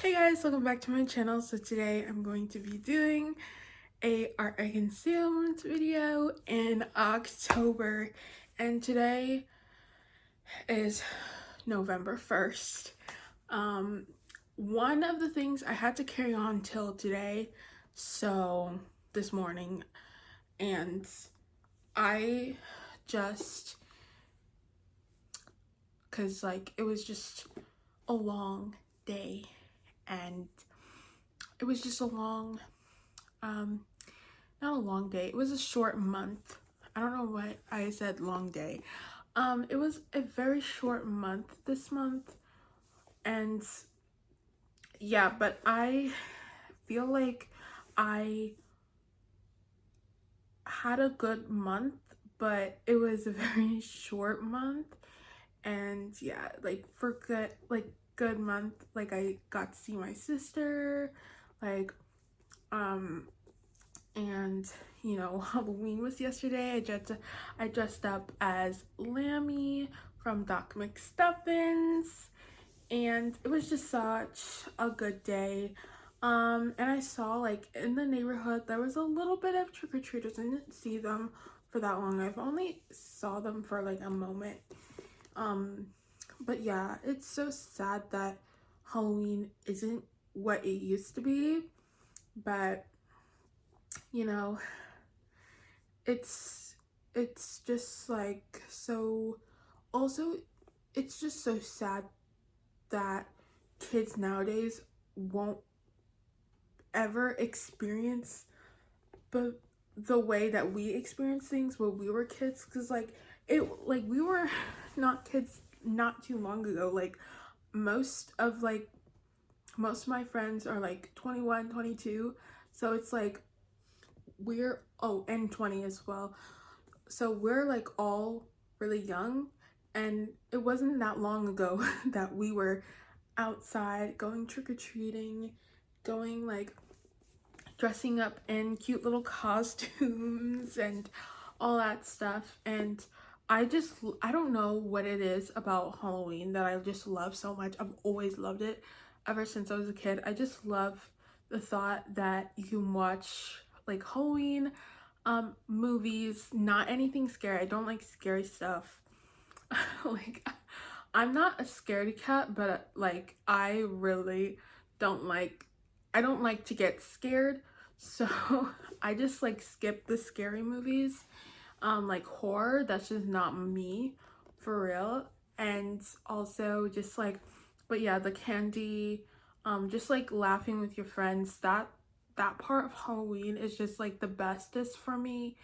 Hey guys, welcome back to my channel. So today I'm going to be doing a art I consumed video in October, and today is November 1st. Um, one of the things I had to carry on till today, so this morning, and I just, cause like it was just a long day, and it was just a long, not a long day. It was a short month. I don't know why I said long day. It was a very short month this month, and yeah, but I feel like I had a good month, but it was a very short month. And yeah, like for good month, like I got to see my sister, like um and Halloween was yesterday. I dressed up as Lammy from Doc McStuffins, and it was just such a good day. And I saw, like, in the neighborhood there was a little bit of trick-or-treaters. I didn't see them for that long. I've only saw them for like a moment. um but yeah, it's so sad that Halloween isn't what it used to be, but you know it's it's just like so. Also, it's just so sad that kids nowadays won't ever experience the way that we experience things when we were kids, because like we were not kids not too long ago. Like most of like most of my friends are like 21, 22, so it's like we're, oh, and 20 as well. So we're like all really young, and it wasn't that long ago that we were outside going trick-or-treating, going like dressing up in cute little costumes and all that stuff. And I don't know what it is about Halloween that I just love so much. I've always loved it ever since I was a kid. I just love the thought that you can watch like Halloween movies, not anything scary. I don't like scary stuff. Like, I'm not a scaredy cat, but like I really don't like I don't like to get scared. So I just like skip the scary movies. Like horror, that's just not me for real. And also just like, but yeah, the candy, just like laughing with your friends, that part of Halloween is just like the bestest for me.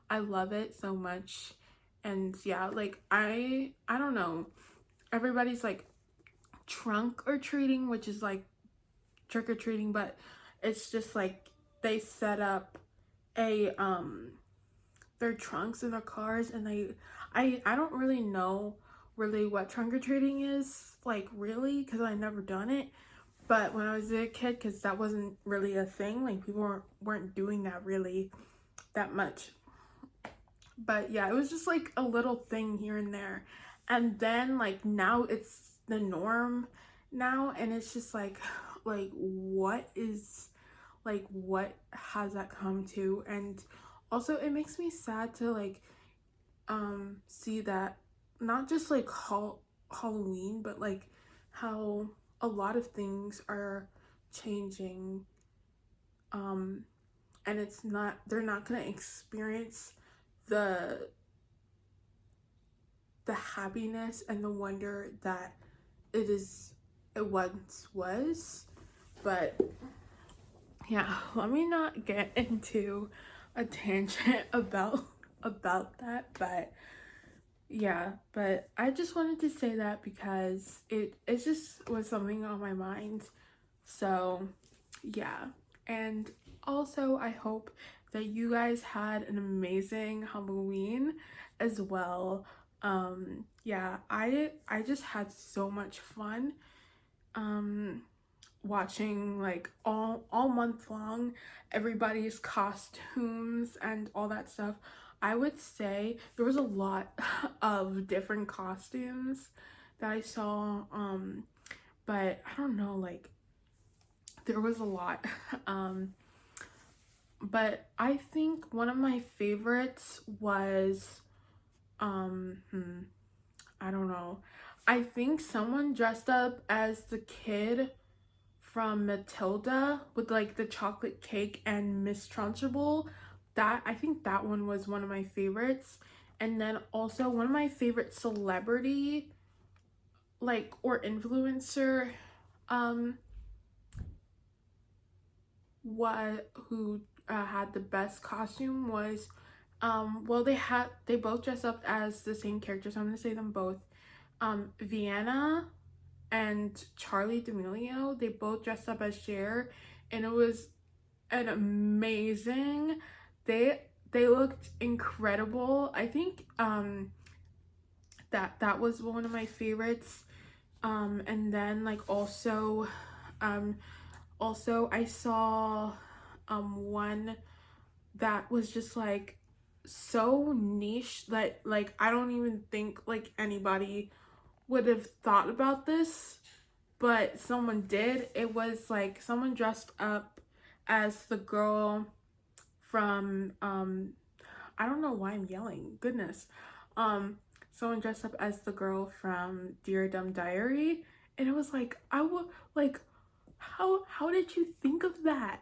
I love it so much. And yeah, like I don't know. Everybody's like trunk or treating, which is like trick or treating, but it's just like they set up a their trunks in their cars, and I don't really know really what trunk or treating is, like, really, because I never done it. But when I was a kid, because that wasn't really a thing, like people weren't doing that really that much. But yeah, it was just like a little thing here and there. And then like now it's the norm now, and it's just like what is, like, what has that come to? And also it makes me sad to like see that not just like Halloween, but like how a lot of things are changing, um and it's not they're not going to experience the happiness and the wonder that it once was. But yeah, let me not get into a tangent about that. But yeah, but I just wanted to say that because it just was something on my mind. So yeah. And also I hope that you guys had an amazing Halloween as well. Yeah, I just had so much fun um watching like all month long everybody's costumes and all that stuff. I would say there was a lot of different costumes that I saw, but I don't know, like there was a lot. But I think one of my favorites was I don't know. I think someone dressed up as the kid from Matilda with like the chocolate cake and Miss Trunchbull. That, I think that one was one of my favorites. And then also one of my favorite celebrity like or influencer what who had the best costume was well, they both dressed up as the same character, so I'm gonna say them both. Vienna and Charlie D'Amelio, they both dressed up as Cher, and it was an amazing. They looked incredible. I think that was one of my favorites. And then like also I saw one that was just like so niche that like I don't even think like anybody would have thought about this, but someone did. It was like someone dressed up as the girl from I don't know why I'm yelling, goodness. Someone dressed up as the girl from Dear Dumb Diary, and it was like I would like how did you think of that?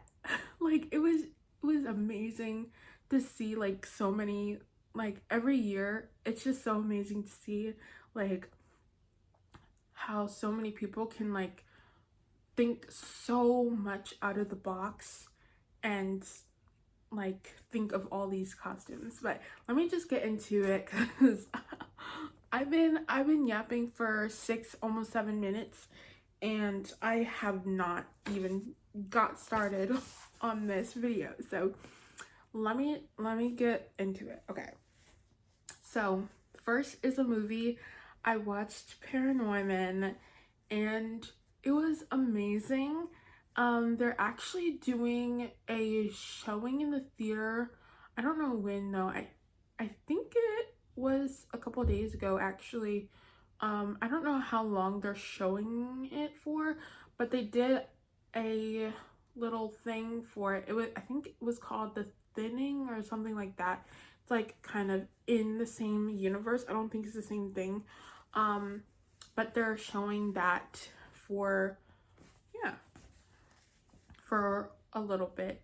Like it was amazing to see like so many, like every year it's just so amazing to see like how so many people can like think so much out of the box and like think of all these costumes. But let me just get into it because I've been yapping for 6 almost 7 minutes and I have not even got started on this video. So let me get into it. Okay, so first is a movie. I watched Paranorman and it was amazing. They're actually doing a showing in the theater. I don't know when though. I think it was a couple days ago actually. I don't know how long they're showing it for, but they did a little thing for it. I think it was called The Thinning or something like that. It's like kind of in the same universe. I don't think it's the same thing. But they're showing that for, yeah, for a little bit.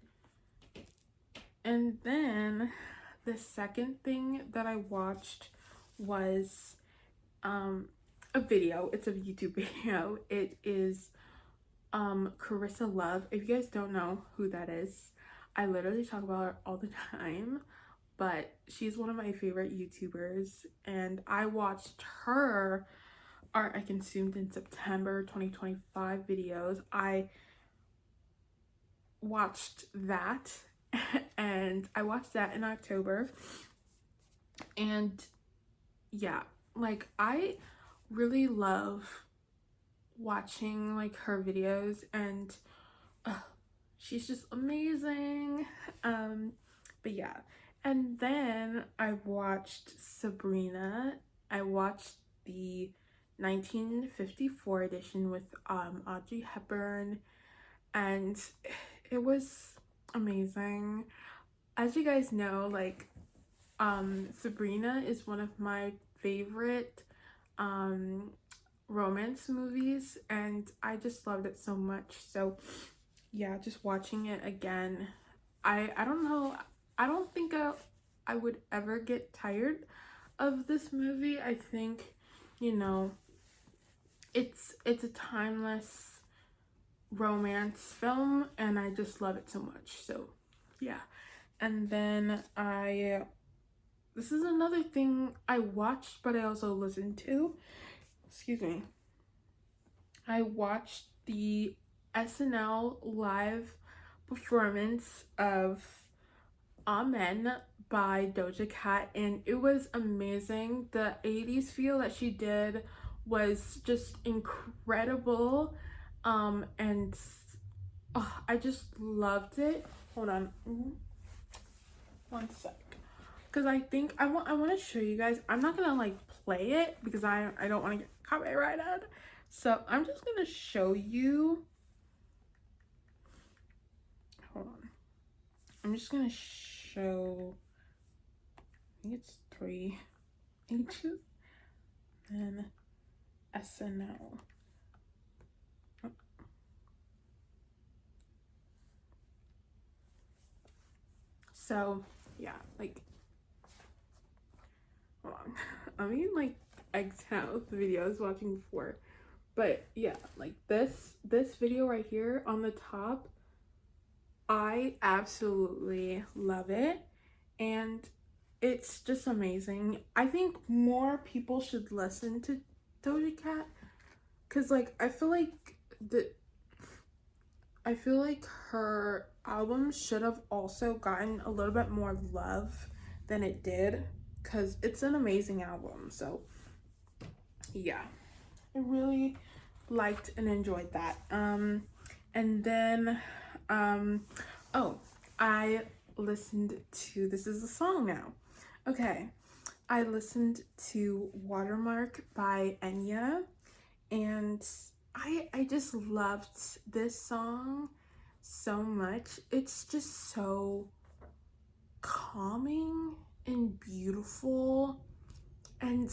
And then the second thing that I watched was a video. It's a YouTube video. It is Carissa Love. If you guys don't know who that is, I literally talk about her all the time, but she's one of my favorite YouTubers, and I watched her Art I Consumed in September 2025 videos. I watched that and I watched that in October, and yeah, like I really love watching like her videos, and she's just amazing. But yeah, and then I watched Sabrina. I watched the 1954 edition with Audrey Hepburn, and it was amazing. As you guys know, like Sabrina is one of my favorite romance movies, and I just loved it so much. So yeah, just watching it again, I don't know, I don't think I would ever get tired of this movie. I think, you know, it's a timeless romance film and I just love it so much. So yeah. And then this is another thing I watched but I also listened to. Excuse me. I watched the SNL live performance of Amen by Doja Cat, and it was amazing. The 80s feel that she did was just incredible, and I just loved it. Hold on, one sec, because I think I want to show you guys. I'm not gonna like play it because I don't want to get copyrighted, so I'm just gonna show you I'm just gonna show, I think it's 3 H's and SNL. So yeah, like, hold on. I mean, like, X out the video I was watching before. But yeah, like this video right here on the top, I absolutely love it. And it's just amazing. I think more people should listen to Doja Cat, because like I feel like her album should have also gotten a little bit more love than it did, because it's an amazing album. So yeah, I really liked and enjoyed that. And then oh, I listened to, this is a song now. Okay, I listened to Watermark by Enya, and I just loved this song so much. It's just so calming and beautiful, and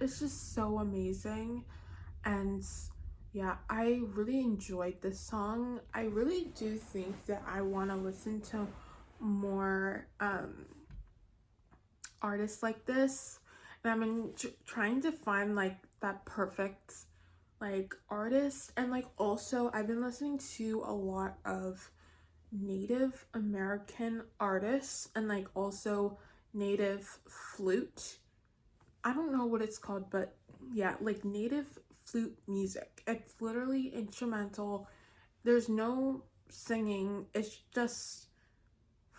it's just so amazing. And yeah, I really enjoyed this song. I really do think that I want to listen to more artists like this, and I've been trying to find like that perfect like artist. And like also I've been listening to a lot of Native American artists, and like also native flute, I don't know what it's called, but yeah, like native flute music. It's literally instrumental. There's no singing. It's just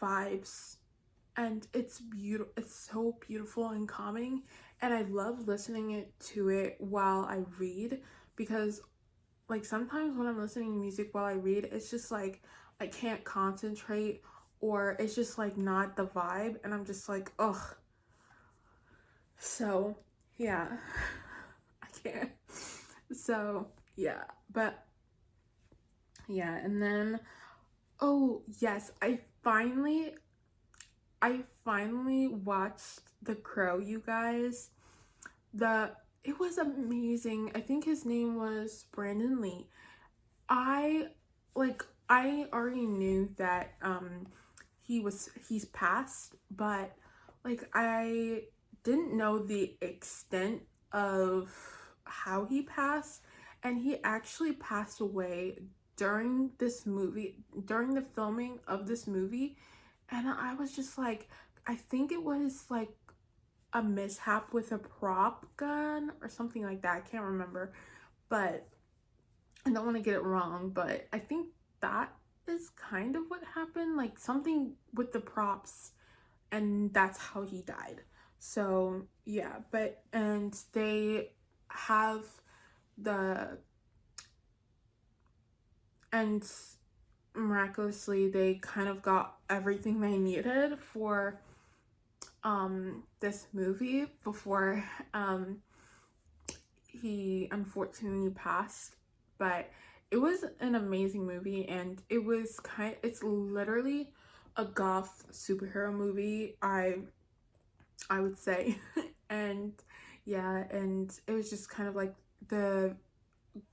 vibes. And it's beautiful. It's so beautiful and calming. And I love listening to it while I read, because like sometimes when I'm listening to music while I read, it's just like I can't concentrate, or it's just like not the vibe, and I'm just like, ugh. So yeah, I can't. So yeah, but yeah, and then oh yes, I finally watched The Crow, you guys. It was amazing. I think his name was Brandon Lee. I I already knew that he's passed, but like I didn't know the extent of how he passed, and he actually passed away during the filming of this movie. And I was just like, I think it was like a mishap with a prop gun or something like that. I can't remember, but I don't want to get it wrong, but I think that is kind of what happened, like something with the props, and that's how he died. So yeah, but and they have the and miraculously they kind of got everything they needed for this movie before he unfortunately passed. But it was an amazing movie, and it's literally a goth superhero movie, I would say. And yeah, and it was just kind of like the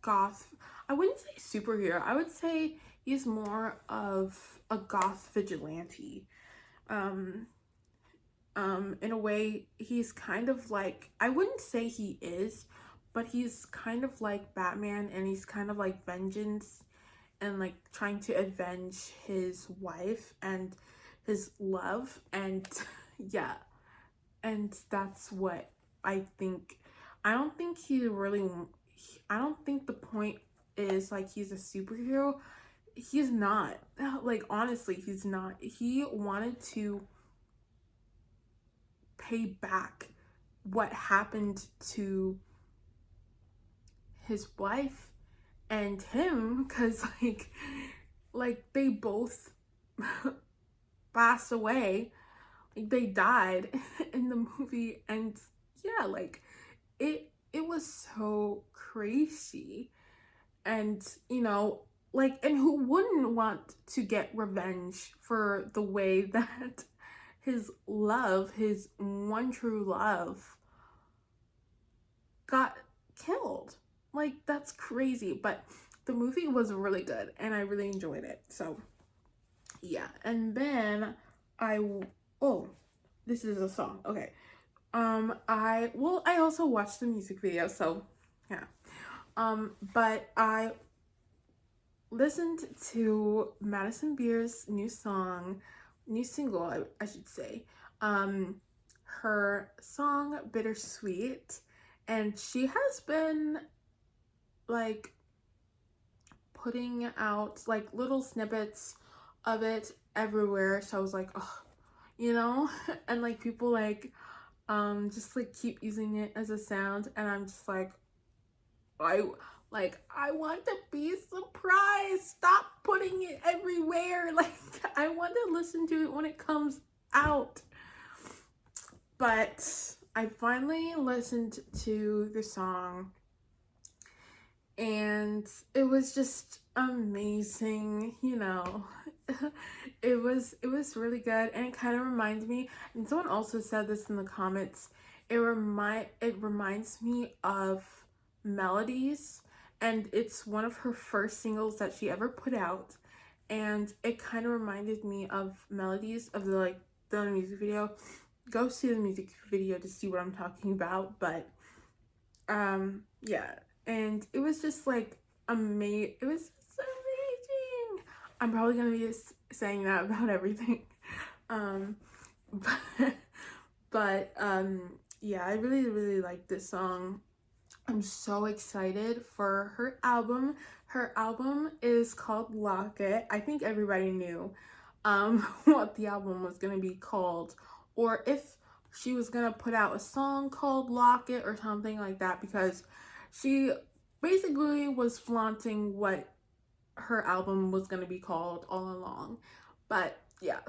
goth, I wouldn't say superhero, I would say he's more of a goth vigilante. um in a way, he's kind of like, I wouldn't say he is, but he's kind of like Batman, and he's kind of like vengeance, and like trying to avenge his wife and his love. And yeah, and that's what I think. I don't think he really, I don't think the point is like he's a superhero. He's not. Like honestly, he's not. He wanted to pay back what happened to his wife and him, because like they both passed away, like they died in the movie. And yeah, like it was so crazy. And like, and who wouldn't want to get revenge for the way that his love, his one true love, got killed? Like, that's crazy. But the movie was really good and I really enjoyed it. So yeah. And then I oh, this is a song. Okay. I also watched the music video, so yeah. But I listened to Madison Beer's new single, I should say. Her song Bittersweet, and she has been like putting out like little snippets of it everywhere. So I was like, oh, you know, and like people like just like keep using it as a sound, and I'm just like, I want to be surprised. Stop putting it everywhere. Like, I want to listen to it when it comes out. But I finally listened to the song and it was just amazing, you know. It was really good, and it kind of reminds me, and someone also said this in the comments, it reminds me of Melodies, and it's one of her first singles that she ever put out, and it kind of reminded me of Melodies, of the music video. Go see the music video to see what I'm talking about. But yeah, and it was just like amazing. It was so amazing. I'm probably gonna be saying that about everything. um but, yeah, I really like this song. I'm so excited for her album. Her album is called Lock It. I think everybody knew what the album was gonna be called, or if she was gonna put out a song called Lock It or something like that, because she basically was flaunting what her album was gonna be called all along. But yeah.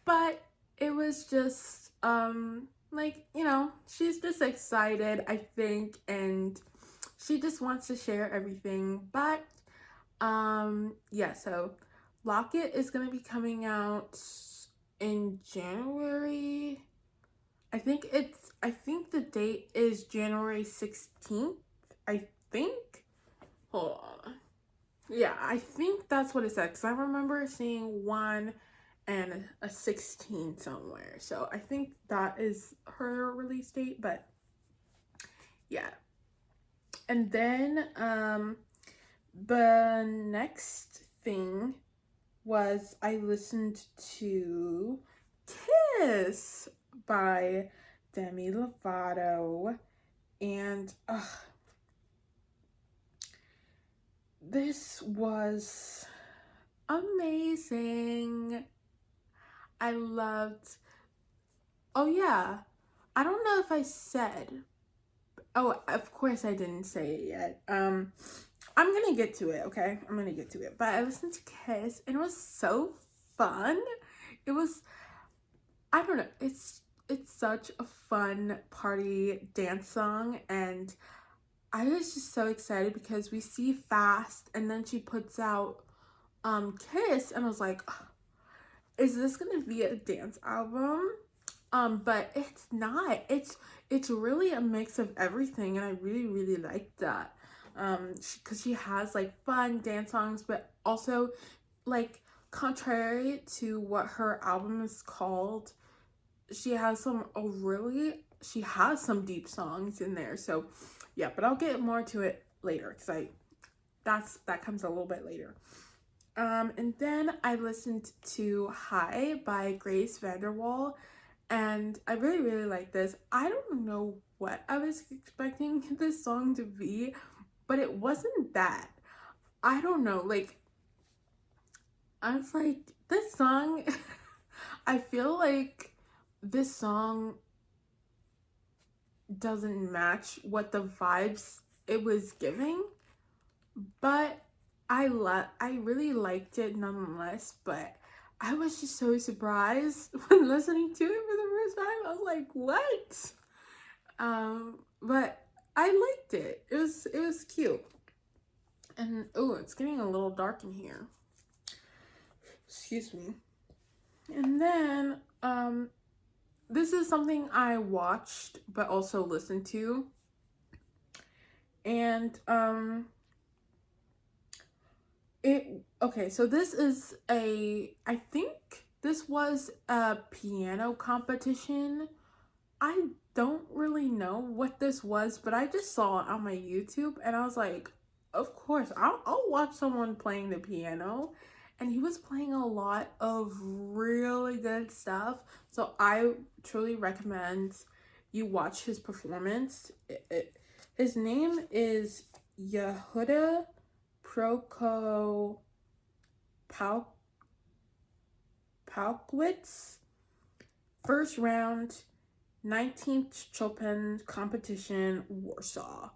But it was just like, you know, she's just excited, I think, and she just wants to share everything. But yeah, so Lock It is going to be coming out in January. I think the date is January 16th. I think. Hold on. Yeah, I think that's what it said, because I remember seeing one and a 16 somewhere. So I think that is her release date. But yeah. And then the next thing was I listened to Kiss by Demi Lovato, and this was amazing. I loved, oh yeah, I don't know if I said, oh, of course I didn't say it yet. I'm gonna get to it, okay? I'm gonna get to it. But I listened to Kiss and it was so fun. It was, I don't know, it's such a fun party dance song, and I was just so excited because we see Fast and then she puts out Kiss, and I was like, is this gonna be a dance album? But it's not. It's really a mix of everything, and I really like that. Because she has like fun dance songs, but also like contrary to what her album is called, she has some deep songs in there. So yeah, but I'll get more to it later, because that comes a little bit later. And then I listened to High by Grace VanderWaal, and I really like this. I don't know what I was expecting this song to be, but it wasn't that. I don't know, like, I was like, this song, I feel like this song doesn't match what the vibes it was giving, but I really liked it nonetheless. But I was just so surprised when listening to it for the first time. I was like, what? But I liked it. It was cute. And oh, it's getting a little dark in here. Excuse me. And then this is something I watched but also listened to. And so this is I think this was a piano competition. I don't really know what this was, but I just saw it on my YouTube and I was like, of course, I'll watch someone playing the piano. And he was playing a lot of really good stuff. So I truly recommend you watch his performance. His name is Yehuda Prokopowicz. First round, 19th Chopin competition, Warsaw.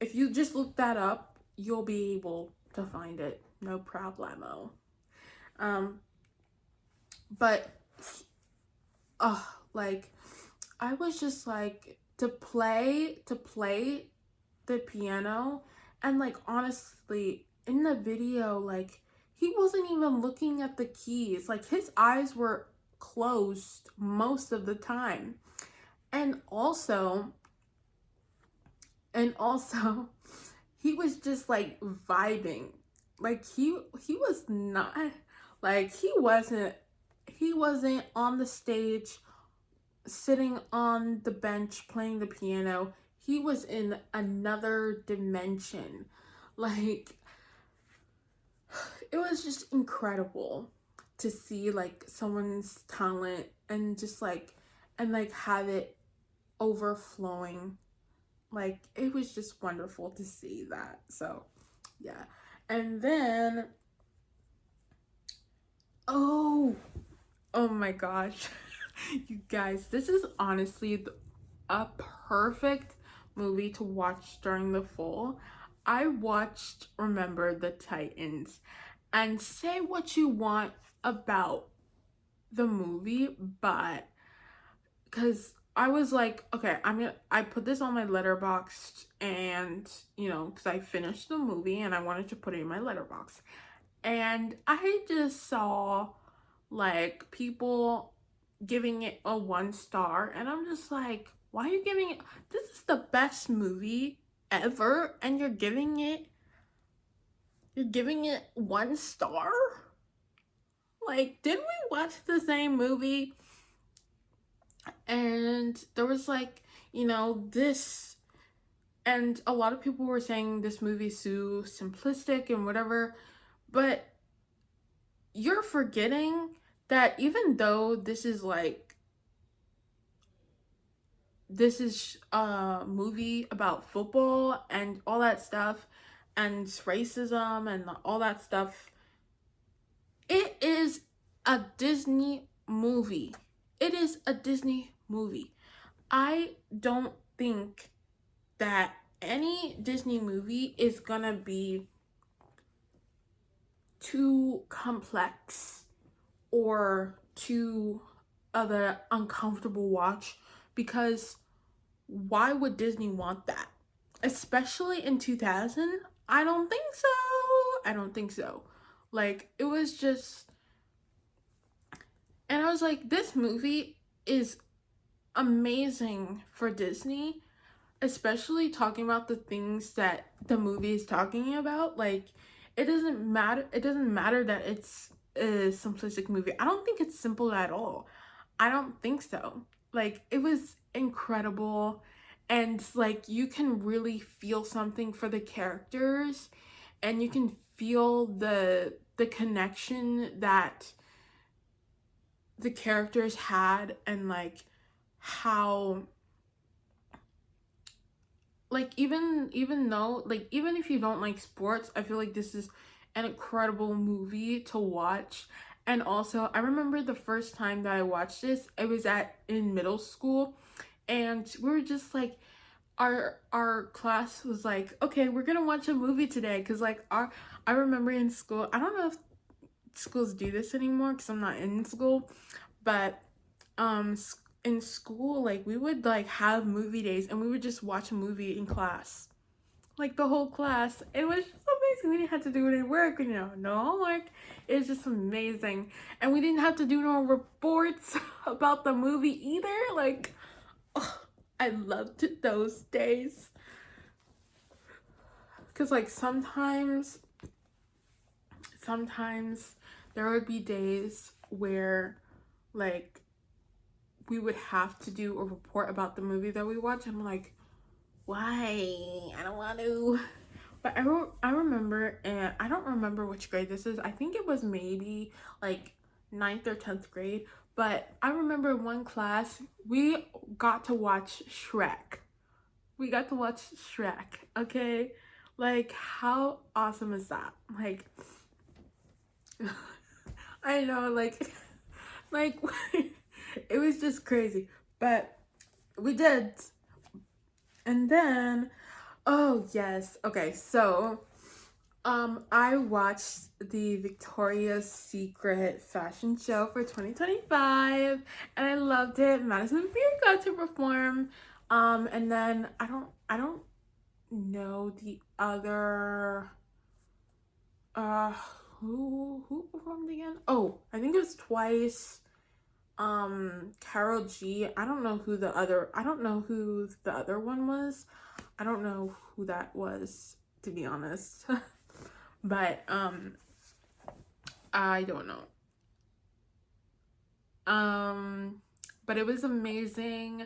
If you just look that up, you'll be able to find it. No problemo. But like I was just like to play the piano, and like honestly in the video, like he wasn't even looking at the keys. Like his eyes were closed most of the time. And also he was just like vibing. Like he was not like he wasn't on the stage sitting on the bench playing the piano. He was in another dimension. Like it was just incredible to see like someone's talent and just like have it overflowing. Like it was just wonderful to see that. So yeah. And then oh my gosh. You guys, this is honestly a perfect movie to watch during the fall. I watched Remember the Titans, and say what you want about the movie, but because I was like, okay, I put this on my Letterboxd, and because I finished the movie and I wanted to put it in my Letterboxd, and I just saw like people giving it a 1 star, and I'm just like, why are you giving it? This is the best movie ever, and you're giving it 1 star? Like, didn't we watch the same movie? And there was like, this, and a lot of people were saying this movie's too simplistic and whatever, but you're forgetting that even though this is a movie about football and all that stuff and racism and all that stuff, it is a Disney movie. It is a Disney movie. I don't think that any Disney movie is gonna be too complex or too of an uncomfortable watch, because why would Disney want that? Especially in 2000? I don't think so. Like, it was just, and I was like, this movie is amazing for Disney, especially talking about the things that the movie is talking about. Like, it doesn't matter that it's a simplistic movie. I don't think it's simple at all. I don't think so. Like, it was incredible, and like you can really feel something for the characters, and you can feel the connection that the characters had, and like how, like, even though, like, even if you don't like sports, I feel like this is an incredible movie to watch. And also, I remember the first time that I watched this, it was in middle school, and we were just like, our class was like, okay, we're gonna watch a movie today, because like I remember in school, I don't know if schools do this anymore because I'm not in school, but in school, like, we would like have movie days and we would just watch a movie in class, like the whole class. It was just We didn't have to do any work, no homework. It was just amazing. And we didn't have to do no reports about the movie either. Like, oh, I loved those days. Because, like, sometimes there would be days where, like, we would have to do a report about the movie that we watched. I'm like, why? I don't want to. But I remember, and I don't remember which grade this is. I think it was maybe like 9th or 10th grade. But I remember one class, we got to watch Shrek. We got to watch Shrek, okay? Like, how awesome is that? Like, I know, like, it was just crazy. But we did. And then, oh yes, okay, so I watched the Victoria's Secret fashion show for 2025 and I loved it. Madison Beer got to perform. And then I don't know the other who performed again? Oh, I think it was Twice. Carol G. I don't know who the other one was. I don't know who that was, to be honest. But I don't know. But it was amazing.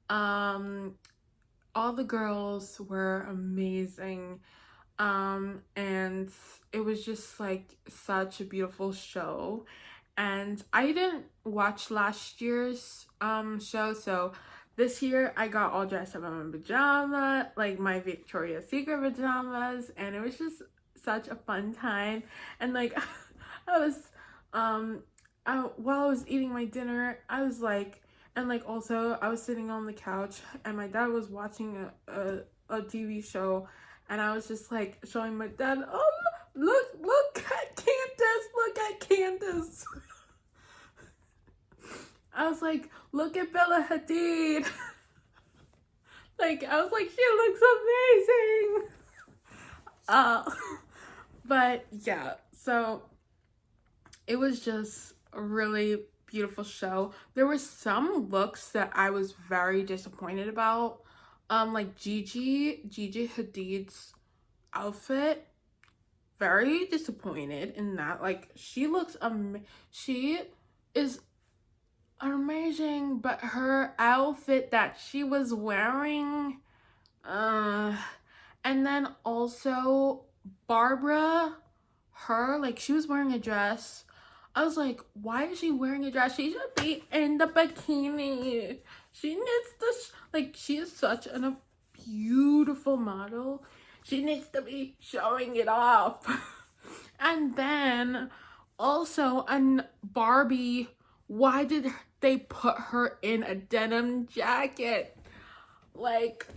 All the girls were amazing. And it was just like such a beautiful show. And I didn't watch last year's show, so this year I got all dressed up in my pajama, like my Victoria's Secret pajamas, and it was just such a fun time. And like I was while I was eating my dinner, I was like, and like also I was sitting on the couch and my dad was watching a TV show, and I was just like showing my dad, oh, look at Candace, look at Candace. I was like, look at Bella Hadid. Like, I was like, she looks amazing. But yeah, so it was just a really beautiful show. There were some looks that I was very disappointed about. Like Gigi Hadid's outfit, very disappointed in that. Like, she looks she is amazing, but her outfit that she was wearing, and then also Barbara, like, she was wearing a dress. I was like, why is she wearing a dress? She should be in the bikini. She needs to, like, she is such a beautiful model. She needs to be showing it off. And then also on Barbie, why did they put her in a denim jacket? Like,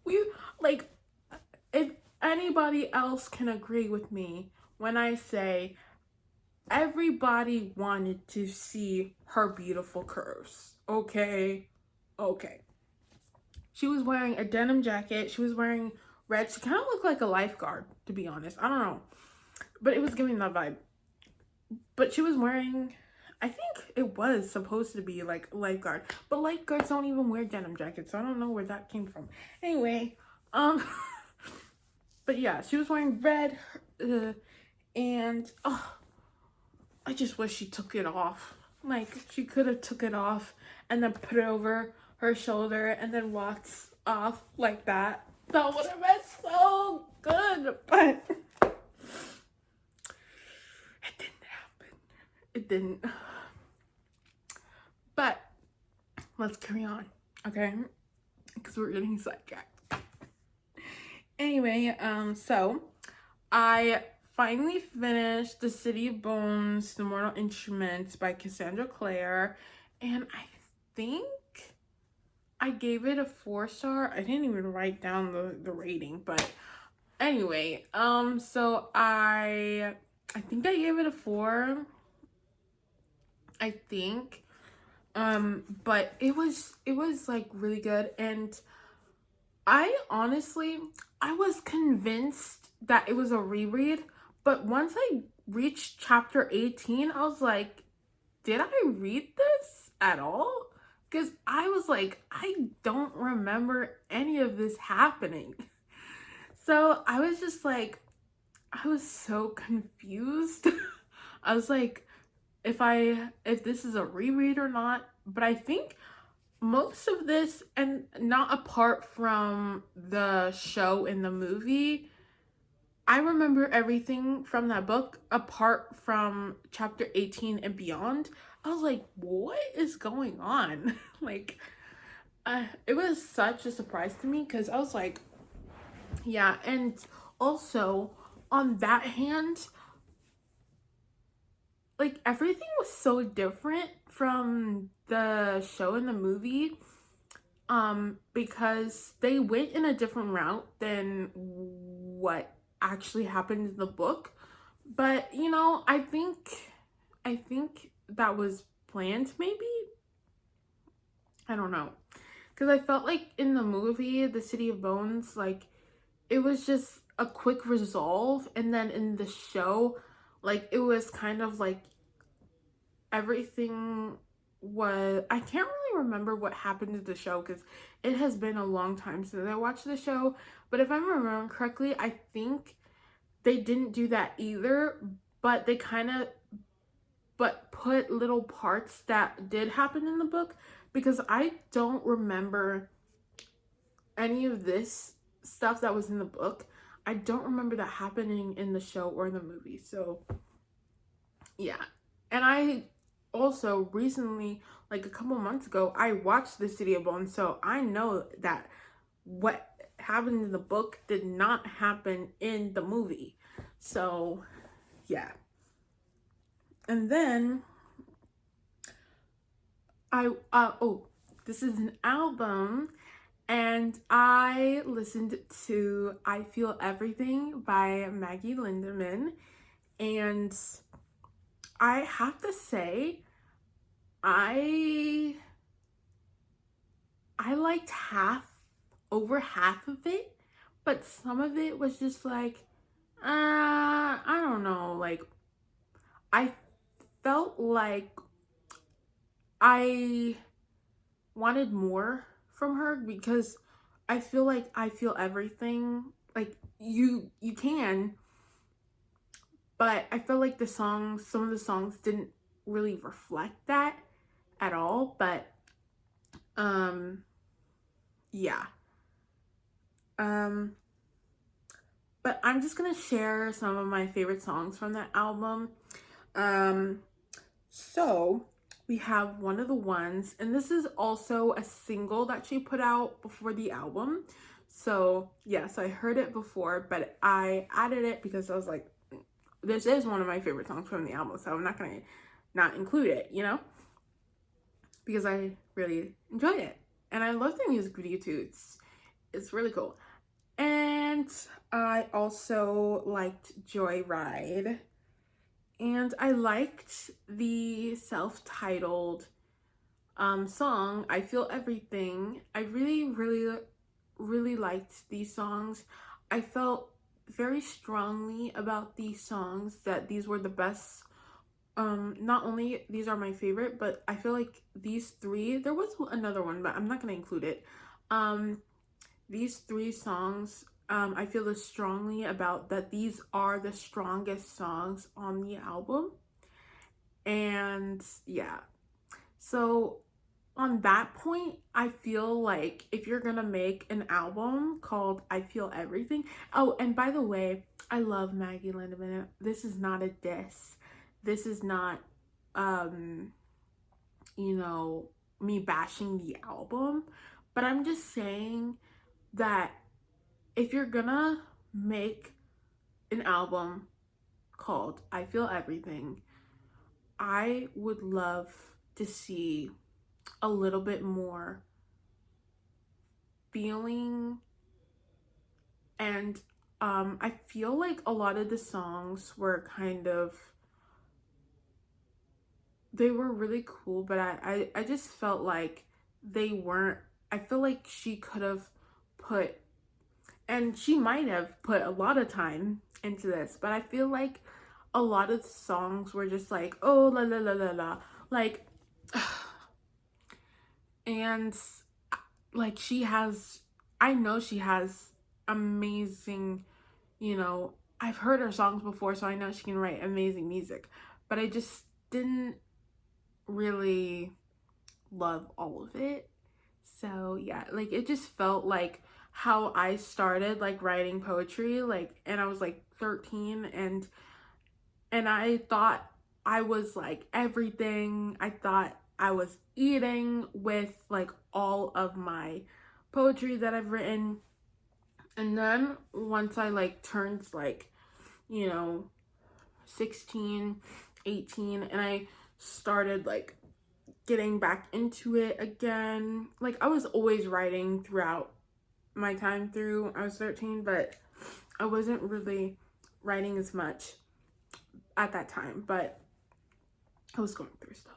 if anybody else can agree with me when I say everybody wanted to see her beautiful curves. Okay. She was wearing a denim jacket. She was wearing red. She kind of looked like a lifeguard, to be honest. I don't know. But it was giving that vibe. But she was wearing, I think it was supposed to be like a lifeguard. But lifeguards don't even wear denim jackets. So I don't know where that came from. Anyway, but yeah, she was wearing red. And I just wish she took it off. Like, she could have took it off and then put it over her shoulder and then walked off like that. That would have been so good, but it didn't happen. It didn't. But let's carry on, okay? Because we're getting sidetracked. Anyway, so I finally finished The City of Bones, The Mortal Instruments by Cassandra Clare, and I think I gave it a 4-star. I didn't even write down the rating, but anyway, so I think I gave it a 4. I think, but it was like really good, and I honestly, I was convinced that it was a reread, but once I reached chapter 18, I was like, did I read this at all? Because I was like, I don't remember any of this happening. So I was just like, I was so confused. I was like, if this is a reread or not. But I think most of this, and not apart from the show and the movie, I remember everything from that book apart from chapter 18 and beyond. I was like, what is going on? Like, it was such a surprise to me because I was like, yeah. And also, on that hand, like, everything was so different from the show and the movie, because they went in a different route than what actually happened in the book. But I think that was planned, maybe. I don't know, because I felt like in the movie The City of Bones, like, it was just a quick resolve, and then in the show, like, it was kind of like everything was, I can't really remember what happened to the show because it has been a long time since I watched the show. But if I'm remembering correctly, I think they didn't do that either, but they kind of but put little parts that did happen in the book, because I don't remember any of this stuff that was in the book. I don't remember that happening in the show or the movie. So yeah. And I also recently, like a couple months ago, I watched The City of Bones, so I know that what happened in the book did not happen in the movie. So yeah. And then this is an album, and I listened to I Feel Everything by Maggie Lindemann, and I have to say, I liked over half of it, but some of it was just like, I don't know, like, I felt like I wanted more from her, because I feel like I Feel Everything, like, you can, but I felt like some of the songs didn't really reflect that at all. But um yeah. um but I'm just gonna share some of my favorite songs from that album. So we have One of the Ones, and this is also a single that she put out before the album. So yeah, so I heard it before, but I added it because I was like, this is one of my favorite songs from the album, so I'm not gonna not include it, because I really enjoyed it. And I love the music video too. It's really cool. And I also liked Joyride. And I liked the self-titled song, I Feel Everything. I really, really, really liked these songs. I felt very strongly about these songs, that these were the best. Not only these are my favorite, but I feel like these three, there was another one, but I'm not gonna include it. These three songs, I feel as strongly about that these are the strongest songs on the album. And yeah, so on that point, I feel like if you're gonna make an album called I Feel Everything. Oh, and by the way, I love Maggie Lindemann. This is not a diss. This is not, um, me bashing the album, but I'm just saying that if you're gonna make an album called I Feel Everything, I would love to see a little bit more feeling. And I feel like a lot of the songs were they were really cool, but I just felt like they weren't. I feel like she could have put, and she might have put a lot of time into this, but I feel like a lot of the songs were just like, oh, la la la la la, like, and like I know she has amazing, I've heard her songs before, so I know she can write amazing music, but I just didn't really love all of it. So yeah, like it just felt like how I started like writing poetry, like, and I was like 13, and I thought I was like everything. I thought I was eating with like all of my poetry that I've written. And then once I like turned like, you know, 16, 18, and I started like getting back into it again. Like I was always writing throughout my time through I was 13, but I wasn't really writing as much at that time, but I was going through stuff.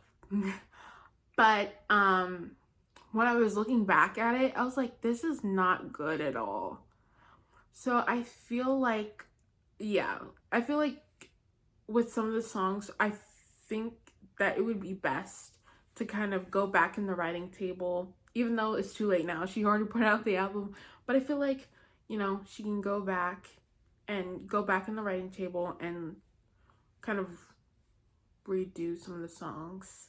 But when I was looking back at it, I was like, this is not good at all. So I feel like, yeah, I feel like with some of the songs, I think that it would be best to kind of go back in the writing table, even though it's too late now. She already put out the album, but I feel like, she can go back in the writing table and kind of redo some of the songs.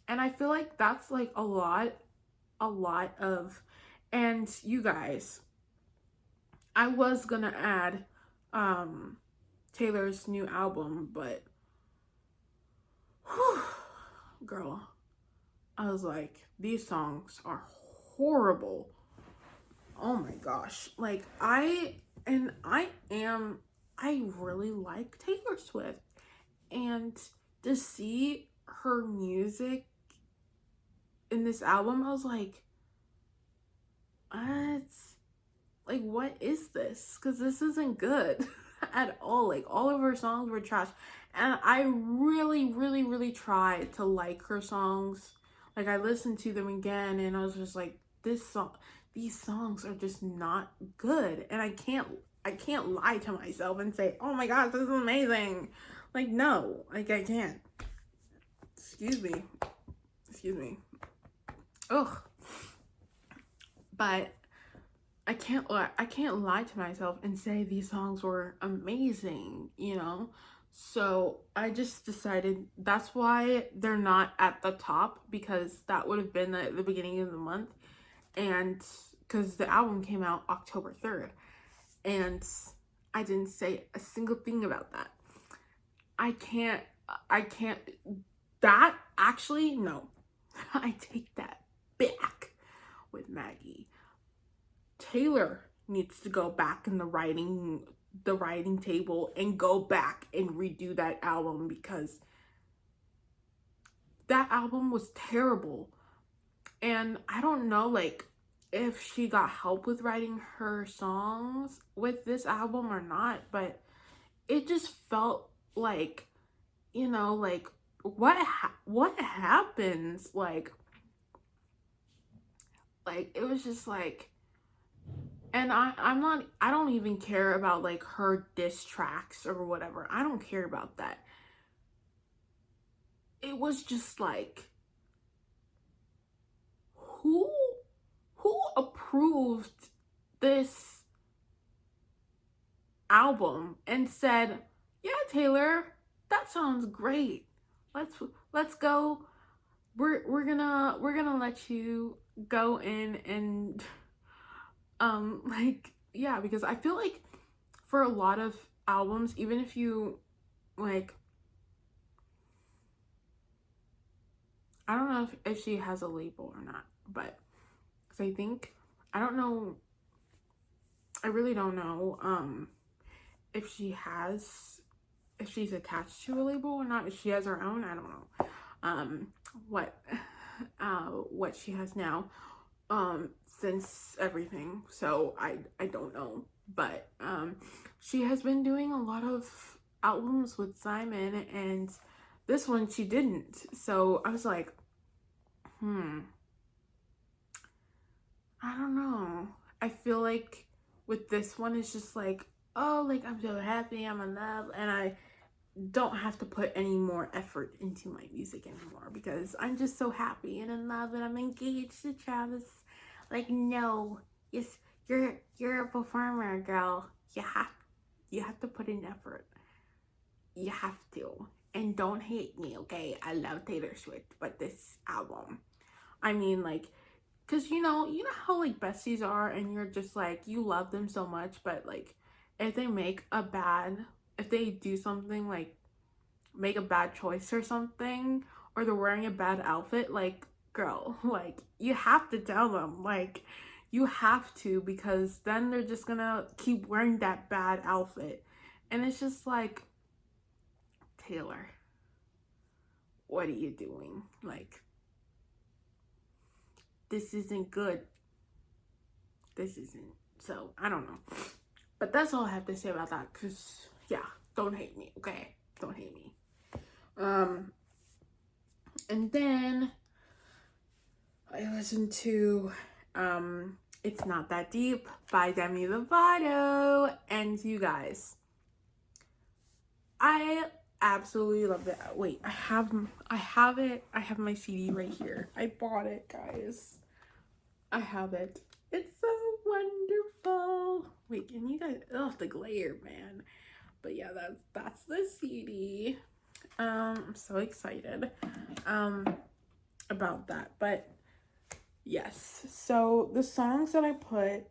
And I feel like that's like a lot of, and you guys, I was gonna add Taylor's new album, but whew, girl, I was like, these songs are horrible. Oh my gosh. Like I really like Taylor Swift, and to see her music in this album, I was like, what? Like, what is this? Because this isn't good at all. Like, all of her songs were trash. And I really, really, really tried to like her songs. Like, I listened to them again, and I was just like, these songs are just not good. And I can't lie to myself and say, oh my gosh, this is amazing. Like, no, like, I can't. Excuse me. Ugh. But I can't lie to myself and say these songs were amazing, So I just decided that's why they're not at the top, because that would have been the beginning of the month, and because the album came out October 3rd, and I didn't say a single thing about that. I can't that actually, no. I take that back with Maggie. Taylor needs to go back in the writing table and go back and redo that album, because that album was terrible. And I don't know like if she got help with writing her songs with this album or not, but it just felt like, like what happens, like it was just like, and I don't even care about like her diss tracks or whatever. I don't care about that. It was just like, who approved this album and said, "Yeah, Taylor, that sounds great. Let's go. We're gonna let you go in and like, yeah, because I feel like for a lot of albums, even if you like, I don't know if she has a label or not, but because I don't know, I really don't know if she's attached to a label or not, if she has her own. I don't know what what she has now since everything, so I don't know, but she has been doing a lot of albums with Simon, and this one she didn't. So I was like, I don't know. I feel like with this one, it's just like, oh, like I'm so happy, I'm in love, and I don't have to put any more effort into my music anymore because I'm just so happy and in love and I'm engaged to Travis. Like, no, yes, you're a performer, girl. You have to put in effort. You have to. And don't hate me, okay? I love Taylor Swift, but this album, I mean, like, cause you know how like besties are, and you're just like you love them so much, but like if they make a bad, if they do something like make a bad choice or something, or they're wearing a bad outfit, like girl, like you have to tell them, like you have to, because then they're just gonna keep wearing that bad outfit, and it's just like Taylor, what are you doing? Like this isn't good. This isn't. So I don't know. But that's all I have to say about that. Cause yeah, don't hate me, okay? Don't hate me. And then I listened to It's Not That Deep by Demi Lovato. And you guys, I absolutely love it. Wait, I have it. I have my CD right here. I bought it, guys. I have it. It's so wonderful. Wait, can you guys? Oh, the glare, man. But yeah, that's the CD. I'm so excited about that. But yes, so the songs that I put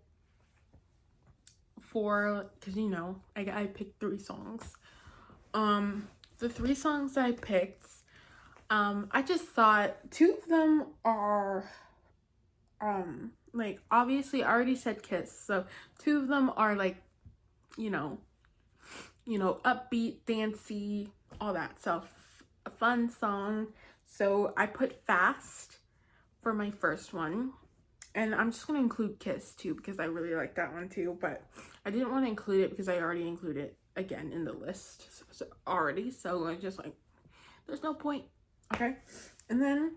for, because I picked 3 songs. The 3 songs that I picked, I just thought 2 of them are like, obviously I already said Kiss, so 2 of them are like, you know upbeat, dancey, all that. So a fun song. So I put Fast for my first one. And I'm just going to include Kiss too, because I really like that one too. But I didn't want to include it because I already included it again in the list already. So I just like, there's no point. Okay. And then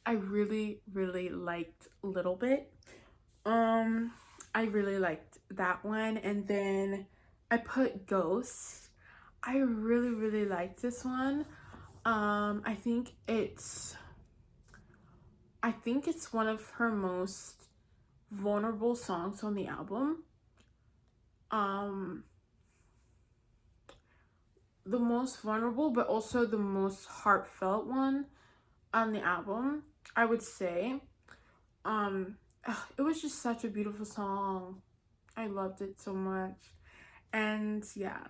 I really, really liked Little Bit. I really liked that one. And then I put Ghost. I really, really liked this one. I think it's one of her most vulnerable songs on the album. The most vulnerable, but also the most heartfelt one on the album, I would say. It was just such a beautiful song. I loved it so much. And yeah.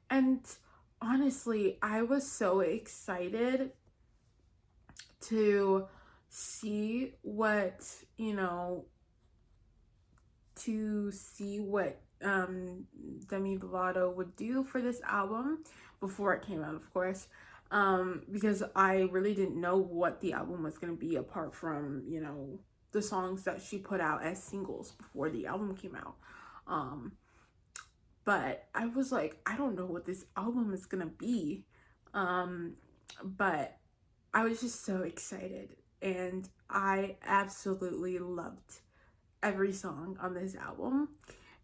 And honestly, I was so excited to see what, Demi Lovato would do for this album before it came out, of course. Because I really didn't know what the album was going to be apart from, the songs that she put out as singles before the album came out. But I was like, I don't know what this album is going to be. But I was just so excited, and I absolutely loved every song on this album.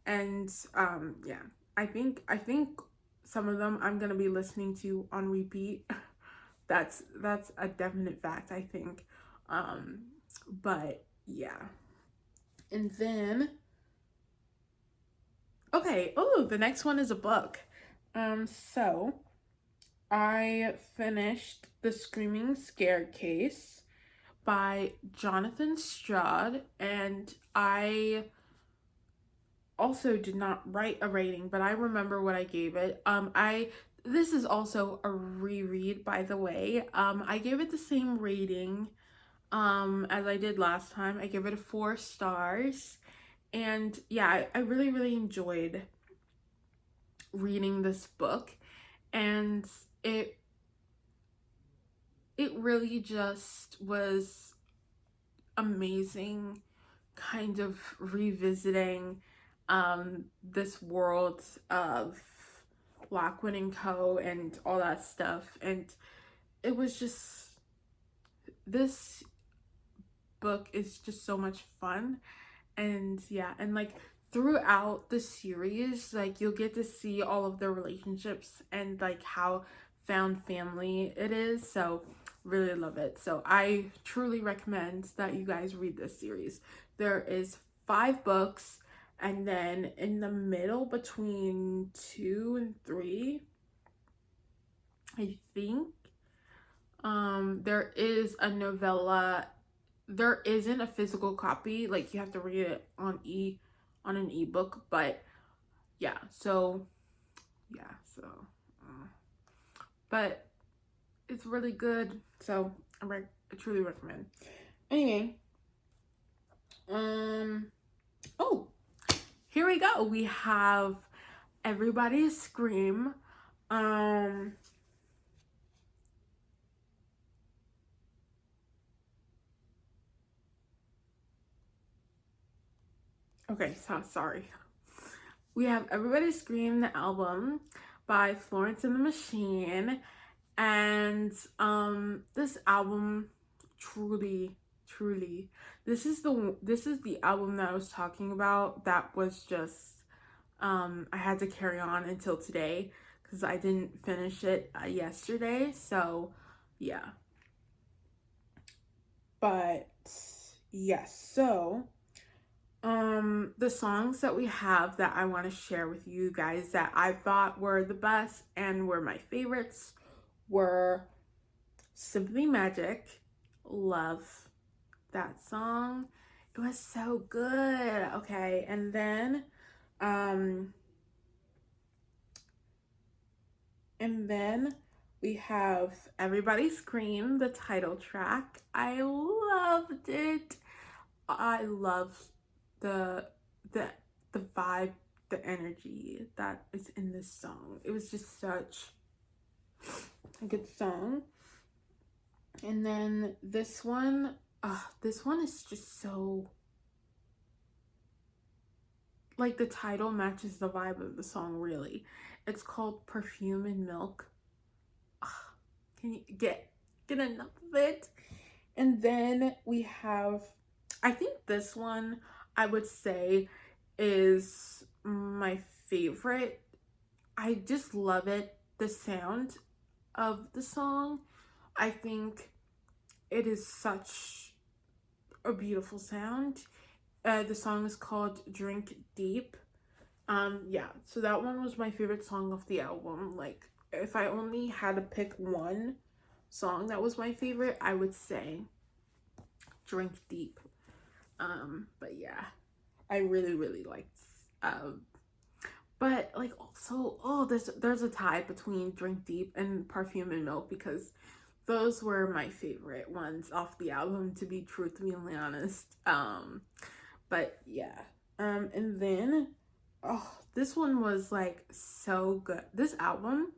And yeah, I think some of them I'm gonna be listening to on repeat. that's a definite fact, I think. But yeah. And then okay, oh, the next one is a book. So I finished The Screaming Staircase by Jonathan Strauss, and I also did not write a rating, but I remember what I gave it. This is also a reread, by the way. I gave it the same rating as I did last time. I gave it 4 stars. And yeah, I really, really enjoyed reading this book, and it really just was amazing, kind of revisiting this world of Lockwood and Co. and all that stuff. And it was just, this book is just so much fun. And yeah, and like throughout the series, like you'll get to see all of their relationships and like how found family it is. So really love it. So I truly recommend that you guys read this series. There is 5 books, and then in the middle between 2 and 3, I think, there is a novella. There isn't a physical copy, like you have to read it on an ebook, but yeah, so yeah, so but it's really good, so I truly recommend. Anyway, oh, here we go. We have Everybody Scream. Okay, so sorry. We have Everybody Scream, the album by Florence and the Machine. And this album truly, truly, this is the album that I was talking about that was just I had to carry on until today because I didn't finish it yesterday. So yeah. But yes, so the songs that we have that I want to share with you guys that I thought were the best and were my favorites were Simply Magic. Love that song. It was so good. Okay, and then we have Everybody Scream, the title track. I loved it. I love the the the vibe, the energy that is in this song. It was just such a good song. And then this one is just so, like, the title matches the vibe of the song really. It's called Perfume and Milk. Can you get enough of it? And then we have, I think this one I would say is my favorite. I just love it. The sound of the song, I think it is such a beautiful sound. The song is called Drink Deep. Yeah, so that one was my favorite song of the album. Like, if I only had to pick one song that was my favorite, I would say Drink Deep. But yeah, I really, really liked, but like also, oh, there's a tie between Drink Deep and Perfume and Milk because those were my favorite ones off the album, to be truthfully honest. But yeah. And then, oh, this one was like so good. This album,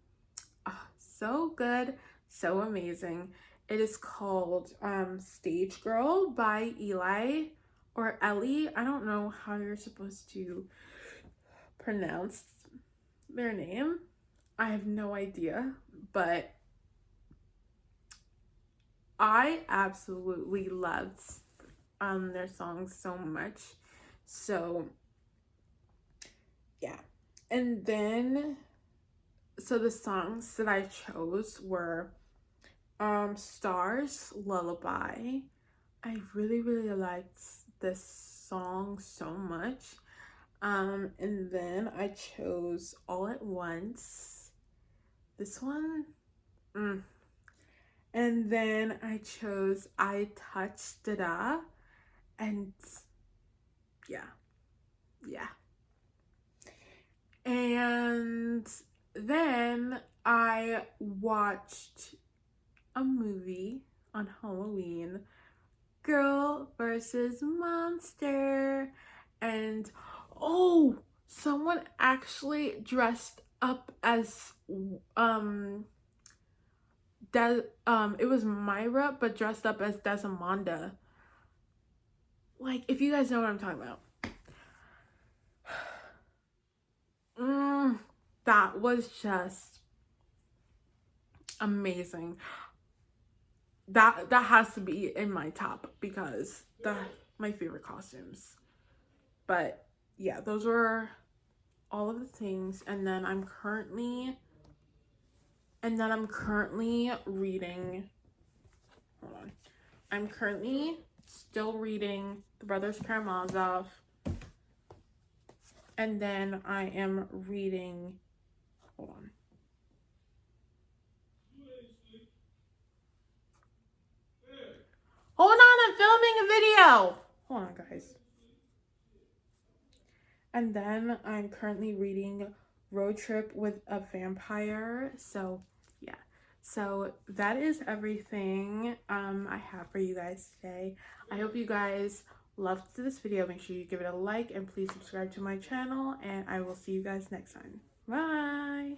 oh, so good, so amazing. It is called Stage Girl by Eli or Ellie. I don't know how you're supposed to pronounce their name. I have no idea, but I absolutely loved their songs so much. So yeah. And then, so the songs that I chose were Stars Lullaby. I really, really liked this song so much. And then I chose All at Once. This one. And then I chose I Touched Da. And yeah. Yeah. And then I watched a movie on Halloween, Girl versus Monster. And oh, someone actually dressed up as it was Myra, but dressed up as Desamonda. Like, if you guys know what I'm talking about. That was just amazing. that has to be in my top because my favorite costumes. But yeah, those were all of the things. And then I'm currently reading, hold on. I'm currently still reading The Brothers Karamazov. And then I am reading, hold on. Hold on, I'm filming a video. Hold on, guys. And then I'm currently reading Road Trip with a Vampire. So yeah, so that is everything I have for you guys today. I hope you guys loved this video. Make sure you give it a like and please subscribe to my channel, and I will see you guys next time. Bye.